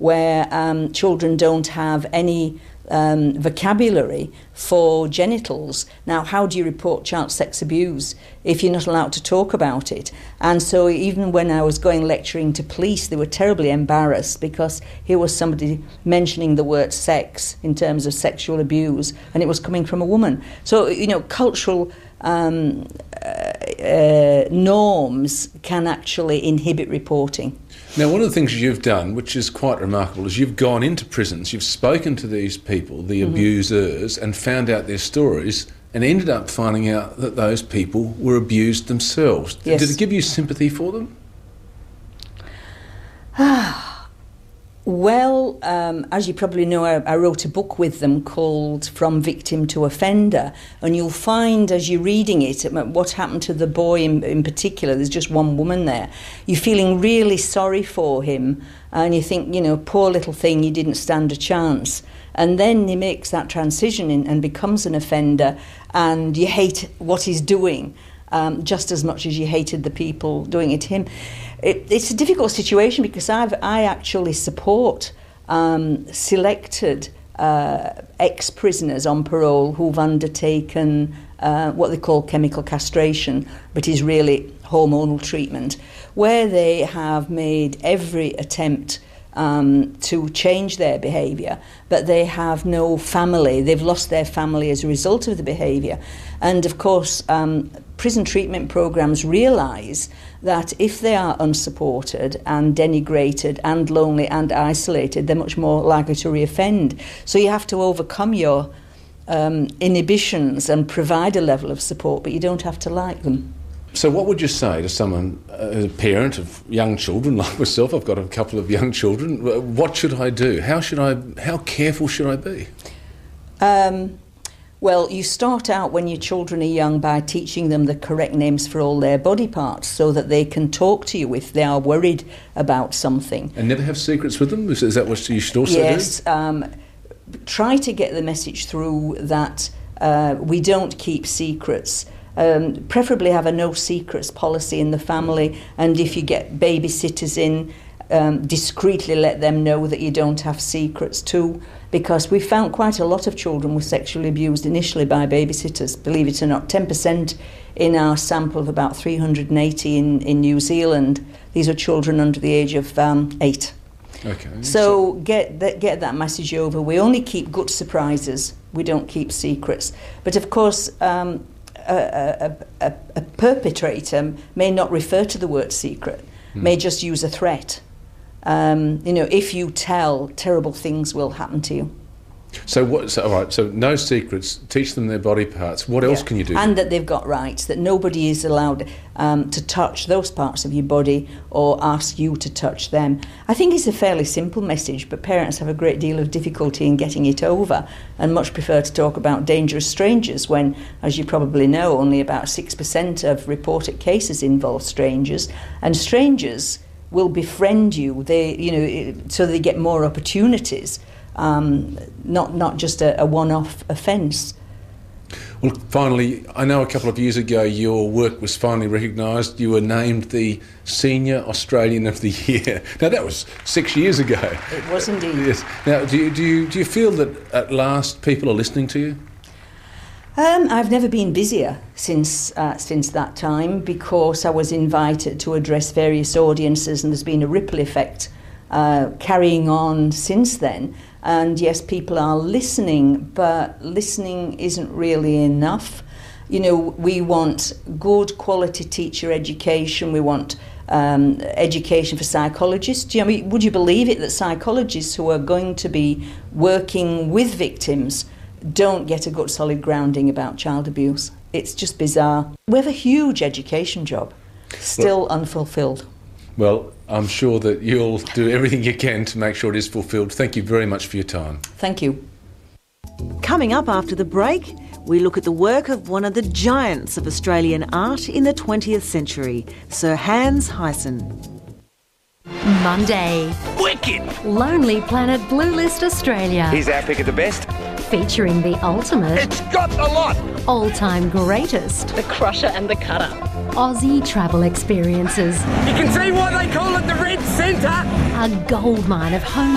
where children don't have any vocabulary for genitals. Now, how do you report child sex abuse if you're not allowed to talk about it? And so even when I was going lecturing to police, they were terribly embarrassed because here was somebody mentioning the word sex in terms of sexual abuse, and it was coming from a woman. So, you know, cultural norms can actually inhibit reporting. Now, one of the things you've done, which is quite remarkable, is you've gone into prisons, you've spoken to these people, the abusers, and found out their stories, and ended up finding out that those people were abused themselves. Yes. Did it give you sympathy for them? Well, as you probably know, I wrote a book with them called From Victim to Offender, and you'll find as you're reading it what happened to the boy in particular. There's just one woman there. You're feeling really sorry for him, and you think, you know, poor little thing, he didn't stand a chance. And then he makes that transition and becomes an offender, and you hate what he's doing just as much as you hated the people doing it to him. It's a difficult situation because I actually support selected ex-prisoners on parole who've undertaken what they call chemical castration, but is really hormonal treatment, where they have made every attempt to change their behaviour, but they have no family. They've lost their family as a result of the behaviour. And of course, prison treatment programmes realise that if they are unsupported and denigrated and lonely and isolated, they're much more likely to reoffend. So you have to overcome your inhibitions and provide a level of support, but you don't have to like them. So what would you say to someone, as a parent of young children like myself? I've got a couple of young children. What should I do? How careful should I be? Well, you start out when your children are young by teaching them the correct names for all their body parts so that they can talk to you if they are worried about something. And never have secrets with them? Is that what you should also do? Yes. Try to get the message through that we don't keep secrets. Preferably have a no secrets policy in the family, and if you get babysitters in, discreetly let them know that you don't have secrets too, because we found quite a lot of children were sexually abused initially by babysitters, believe it or not. 10% in our sample of about 380 in New Zealand. These are children under the age of 8. Okay. So get that message over. We only keep good surprises. We don't keep secrets. But of course, a perpetrator may not refer to the word secret, may just use a threat. You know, if you tell, terrible things will happen to you. So all right, so no secrets, teach them their body parts. What else can you do? And that they've got rights, that nobody is allowed to touch those parts of your body or ask you to touch them. I think it's a fairly simple message, but parents have a great deal of difficulty in getting it over and much prefer to talk about dangerous strangers when, as you probably know, only about 6% of reported cases involve strangers, and strangers will befriend you. They, you know, so they get more opportunities. Not just a one-off offence. Well, finally, I know a couple of years ago your work was finally recognised. You were named the Senior Australian of the Year. Now, that was 6 years ago. It was indeed. Yes. Now, do you feel that at last people are listening to you? I've never been busier since that time, because I was invited to address various audiences, and there's been a ripple effect carrying on since then. And yes, people are listening, but listening isn't really enough. You know, we want good quality teacher education. We want education for psychologists. Would you believe it that psychologists who are going to be working with victims don't get a good solid grounding about child abuse? It's just bizarre. We have a huge education job, still unfulfilled. Well, I'm sure that you'll do everything you can to make sure it is fulfilled. Thank you very much for your time. Thank you. Coming up after the break, we look at the work of one of the giants of Australian art in the 20th century, Sir Hans Hyson. Monday. Wicked! Lonely Planet Blue List Australia. Here's our pick of the best. Featuring the ultimate. It's got a lot! All-time greatest. The Crusher and the Cutter. Aussie travel experiences. You can see why they call it the Red Centre! A goldmine of home